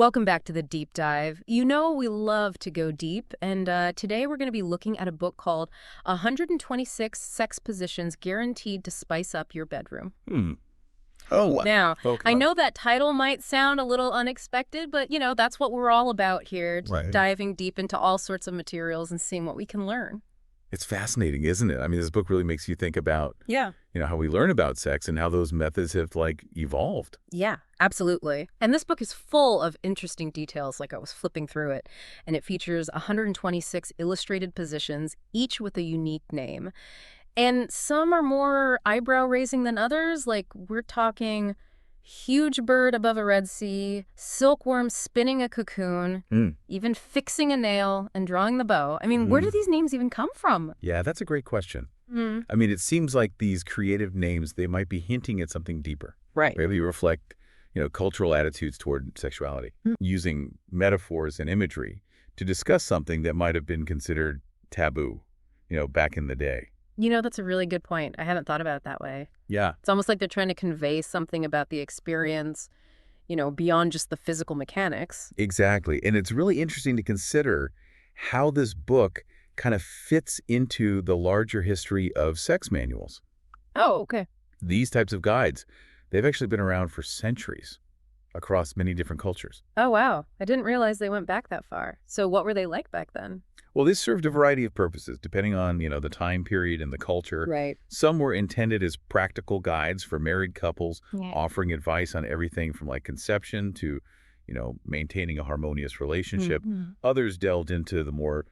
Welcome back to the Deep Dive. You know we love to go deep, and today we're going to be looking at a book called 126 Sex Positions Guaranteed to Spice Up Your Bedroom. Hmm. Oh, Now, I okay. know that title might sound a little unexpected, but that's what we're all about here, Right. diving deep into all sorts of materials and seeing what we can learn. It's fascinating, isn't it? I mean, this book really makes you think about, Yeah. how we learn about sex and how those methods have, evolved. Yeah, absolutely. And this book is full of interesting details, like I was flipping through it. And it features 126 illustrated positions, each with a unique name. And some are more eyebrow-raising than others, like we're talking huge bird above a Red Sea, silkworm spinning a cocoon, Mm. even fixing a nail and drawing the bow. I mean, where do Mm. these names even come from? Yeah, that's a great question. Hmm. I mean, it seems like these creative names, they might be hinting at something deeper. Right. Maybe reflect, cultural attitudes toward sexuality, using metaphors and imagery to discuss something that might have been considered taboo, back in the day. That's a really good point. I hadn't thought about it that way. Yeah, It's almost like they're trying to convey something about the experience, beyond just the physical mechanics. exactly. And it's really interesting to consider how this book kind of fits into the larger history of sex manuals. Oh, okay. These types of guides, they've actually been around for centuries across many different cultures. Oh, wow. I didn't realize they went back that far. So what were they like back then? Well, this served a variety of purposes depending on, the time period and the culture. Right. Some were intended as practical guides for married couples, Yeah. offering advice on everything from conception to, maintaining a harmonious relationship. Mhm. Others delved into the more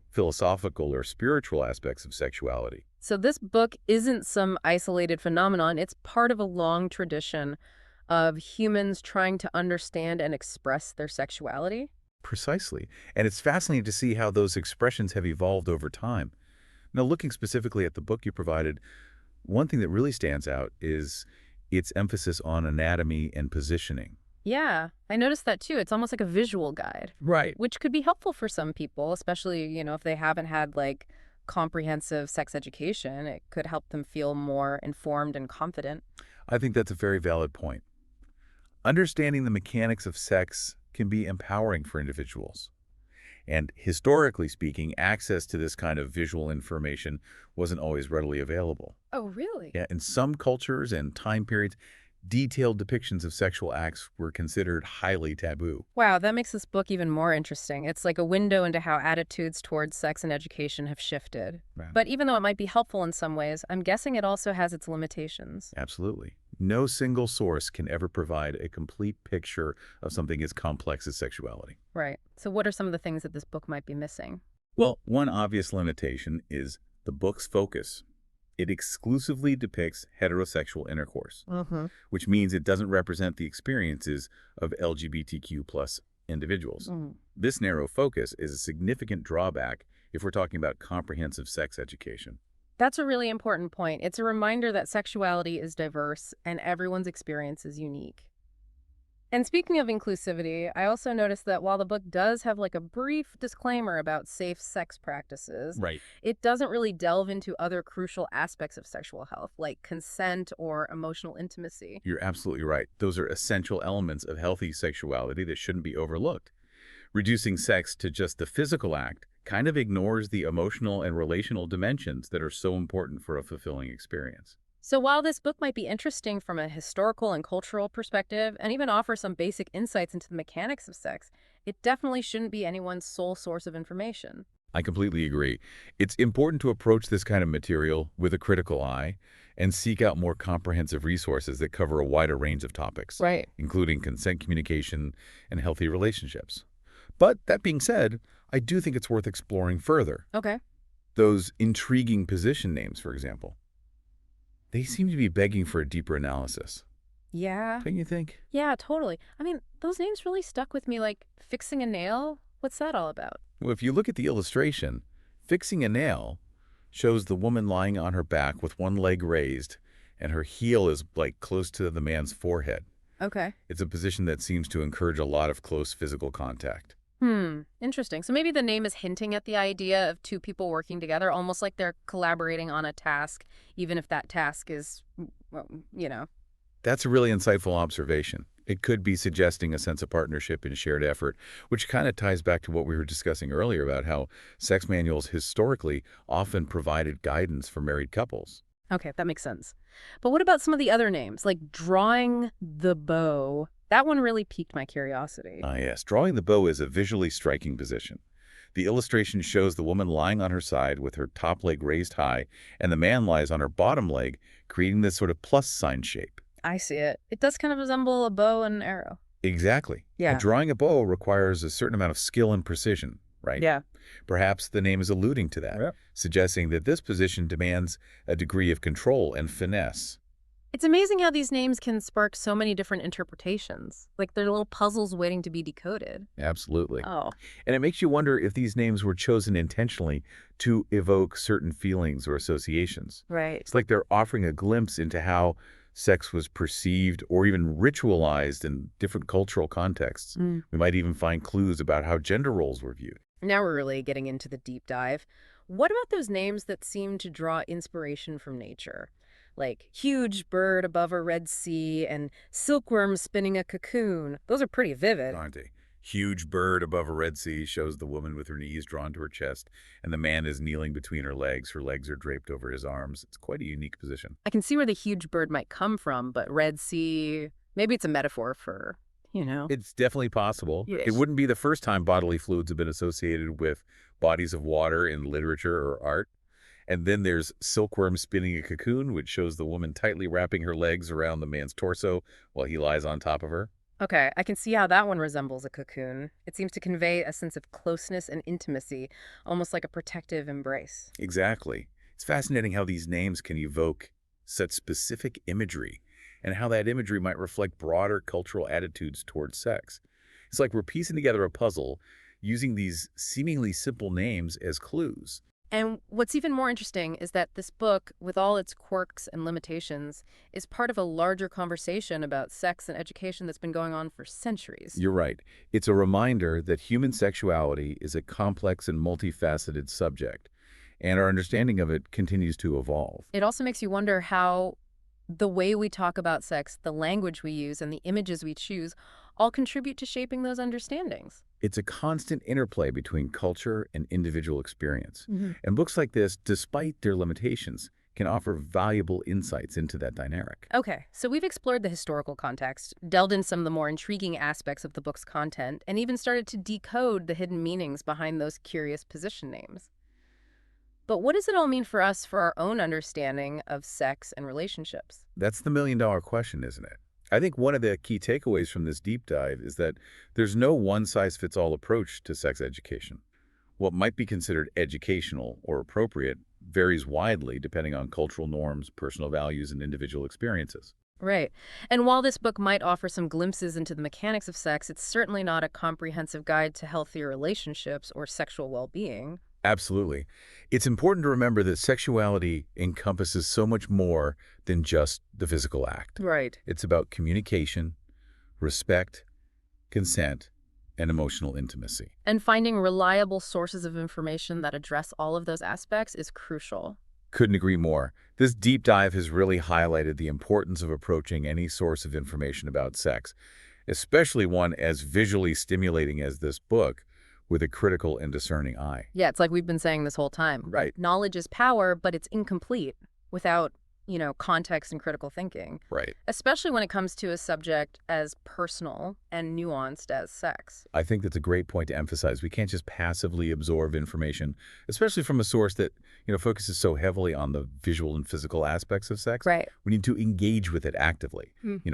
philosophical or spiritual aspects of sexuality. So this book isn't some isolated phenomenon. It's part of a long tradition of humans trying to understand and express their sexuality. Precisely. And it's fascinating to see how those expressions have evolved over time. Now, looking specifically at the book you provided, one thing that really stands out is its emphasis on anatomy and positioning. Yeah, I noticed that too. It's almost like a visual guide, Right. which could be helpful for some people, especially, if they haven't had like comprehensive sex education. It could help them feel more informed and confident. I think that's a very valid point. Understanding the mechanics of sex can be empowering for individuals. And historically speaking, access to this kind of visual information wasn't always readily available. Oh, really? Yeah, in some cultures and time periods, detailed depictions of sexual acts were considered highly taboo. Wow, that makes this book even more interesting. It's like a window into how attitudes towards sex and education have shifted. Right. But even though it might be helpful in some ways, I'm guessing it also has its limitations. Absolutely. No single source can ever provide a complete picture of something as complex as sexuality. Right. So what are some of the things that this book might be missing? Well, one obvious limitation is the book's focus. It exclusively depicts heterosexual intercourse, Mm-hmm. which means it doesn't represent the experiences of LGBTQ plus individuals. This narrow focus is a significant drawback if we're talking about comprehensive sex education. That's a really important point. It's a reminder that sexuality is diverse and everyone's experience is unique. And speaking of inclusivity, I also noticed that while the book does have like a brief disclaimer about safe sex practices, Right. it doesn't really delve into other crucial aspects of sexual health, like consent or emotional intimacy. You're absolutely right. Those are essential elements of healthy sexuality that shouldn't be overlooked. Reducing sex to just the physical act kind of ignores the emotional and relational dimensions that are so important for a fulfilling experience. So while this book might be interesting from a historical and cultural perspective, and even offer some basic insights into the mechanics of sex, it definitely shouldn't be anyone's sole source of information. I completely agree. It's important to approach this kind of material with a critical eye and seek out more comprehensive resources that cover a wider range of topics, Right. including consent communication and healthy relationships. But that being said, I do think it's worth exploring further. Okay. Those intriguing position names, for example, they seem to be begging for a deeper analysis. Yeah. Don't you think? Yeah, totally. I mean, those names really stuck with me, like fixing a nail. What's that all about? Well, if you look at the illustration, fixing a nail shows the woman lying on her back with one leg raised, and her heel is close to the man's forehead. Okay. It's a position that seems to encourage a lot of close physical contact. Interesting. So maybe the name is hinting at the idea of two people working together, almost like they're collaborating on a task, even if that task is, well, That's a really insightful observation. It could be suggesting a sense of partnership and shared effort, which kind of ties back to what we were discussing earlier about how sex manuals historically often provided guidance for married couples. Okay, that makes sense. But what about some of the other names, like drawing the bow? That one really piqued my curiosity. Ah, yes. Drawing the bow is a visually striking position. The illustration shows the woman lying on her side with her top leg raised high, and the man lies on her bottom leg, creating this sort of plus sign shape. I see it. It does kind of resemble a bow and an arrow. Exactly. And Yeah. drawing a bow requires a certain amount of skill and precision, right? Yeah. Perhaps the name is alluding to that, Yep. suggesting that this position demands a degree of control and finesse. It's amazing how these names can spark so many different interpretations. Like they're little puzzles waiting to be decoded. Absolutely. Oh, And it makes you wonder if these names were chosen intentionally to evoke certain feelings or associations. right. It's like they're offering a glimpse into how sex was perceived or even ritualized in different cultural contexts. Mm. We might even find clues about how gender roles were viewed. Now we're really getting into the deep dive. What about those names that seem to draw inspiration from nature? Like huge bird above a red sea and silkworm spinning a cocoon. Those are pretty vivid. Aren't they? Huge bird above a red sea shows the woman with her knees drawn to her chest, and the man is kneeling between her legs. Her legs are draped over his arms. It's quite a unique position. I can see where the huge bird might come from, but red sea, maybe it's a metaphor for, you know. It's definitely possible. Yes. It wouldn't be the first time bodily fluids have been associated with bodies of water in literature or art. And then there's silkworm spinning a cocoon, which shows the woman tightly wrapping her legs around the man's torso while he lies on top of her. Okay, I can see how that one resembles a cocoon. It seems to convey a sense of closeness and intimacy, almost like a protective embrace. Exactly. It's fascinating how these names can evoke such specific imagery and how that imagery might reflect broader cultural attitudes towards sex. It's like we're piecing together a puzzle using these seemingly simple names as clues. And what's even more interesting is that this book, with all its quirks and limitations, is part of a larger conversation about sex and education that's been going on for centuries. You're right. It's a reminder that human sexuality is a complex and multifaceted subject, and our understanding of it continues to evolve. It also makes you wonder how the way we talk about sex, the language we use, and the images we choose all contribute to shaping those understandings. It's a constant interplay between culture and individual experience. Mhm. And books like this, despite their limitations, can offer valuable insights into that dynamic. Okay, so we've explored the historical context, delved in some of the more intriguing aspects of the book's content, and even started to decode the hidden meanings behind those curious position names. But what does it all mean for us for our own understanding of sex and relationships? That's the million-dollar question, isn't it? I think one of the key takeaways from this deep dive is that there's no one-size-fits-all approach to sex education. What might be considered educational or appropriate varies widely depending on cultural norms, personal values, and individual experiences. Right. And while this book might offer some glimpses into the mechanics of sex, it's certainly not a comprehensive guide to healthier relationships or sexual well-being. Absolutely. It's important to remember that sexuality encompasses so much more than just the physical act. Right. It's about communication, respect, consent, and emotional intimacy. And finding reliable sources of information that address all of those aspects is crucial. Couldn't agree more. This deep dive has really highlighted the importance of approaching any source of information about sex, especially one as visually stimulating as this book, with a critical and discerning eye. Yeah, it's like we've been saying this whole time. Right. Knowledge is power, but it's incomplete without, context and critical thinking, Right. especially when it comes to a subject as personal and nuanced as sex. I think that's a great point to emphasize. We can't just passively absorb information, especially from a source that, focuses so heavily on the visual and physical aspects of sex. Right. We need to engage with it actively.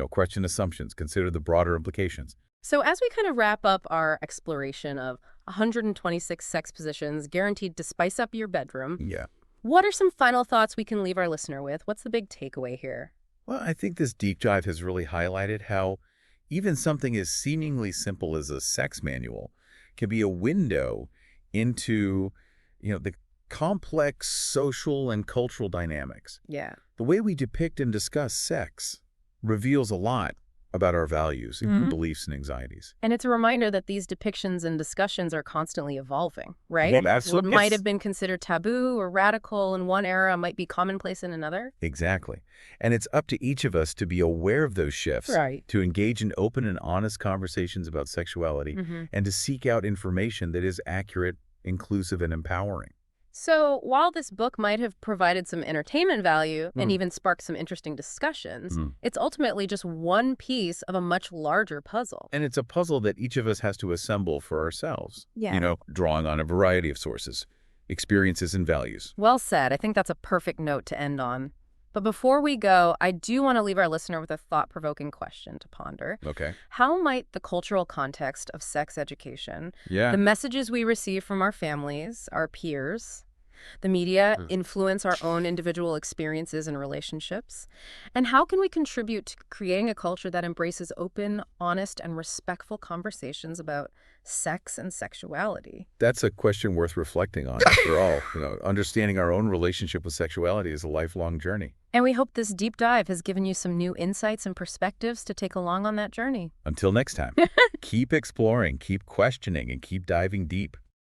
Question assumptions, consider the broader implications. So as we kind of wrap up our exploration of 126 sex positions guaranteed to spice up your bedroom, Yeah. what are some final thoughts we can leave our listener with? What's the big takeaway here? Well, I think this deep dive has really highlighted how even something as seemingly simple as a sex manual can be a window into, the complex social and cultural dynamics. Yeah. The way we depict and discuss sex reveals a lot about our values and Mhm. beliefs and anxieties. And it's a reminder that these depictions and discussions are constantly evolving, right? Well, What absolutely. might Yes. have been considered taboo or radical in one era might be commonplace in another. Exactly. And it's up to each of us to be aware of those shifts, Right. to engage in open and honest conversations about sexuality, Hmm. and to seek out information that is accurate, inclusive, and empowering. So while this book might have provided some entertainment value and Mm. even sparked some interesting discussions, Mm. it's ultimately just one piece of a much larger puzzle. And it's a puzzle that each of us has to assemble for ourselves, Yeah. drawing on a variety of sources, experiences, and values. Well said. I think that's a perfect note to end on. But before we go, I do want to leave our listener with a thought-provoking question to ponder. Okay. How might the cultural context of sex education, Yeah. the messages we receive from our families, our peers, the media influence our own individual experiences and relationships? And how can we contribute to creating a culture that embraces open, honest, and respectful conversations about sex and sexuality? That's a question worth reflecting on. After all, understanding our own relationship with sexuality is a lifelong journey. And we hope this deep dive has given you some new insights and perspectives to take along on that journey. Until next time, keep exploring, keep questioning, and keep diving deep.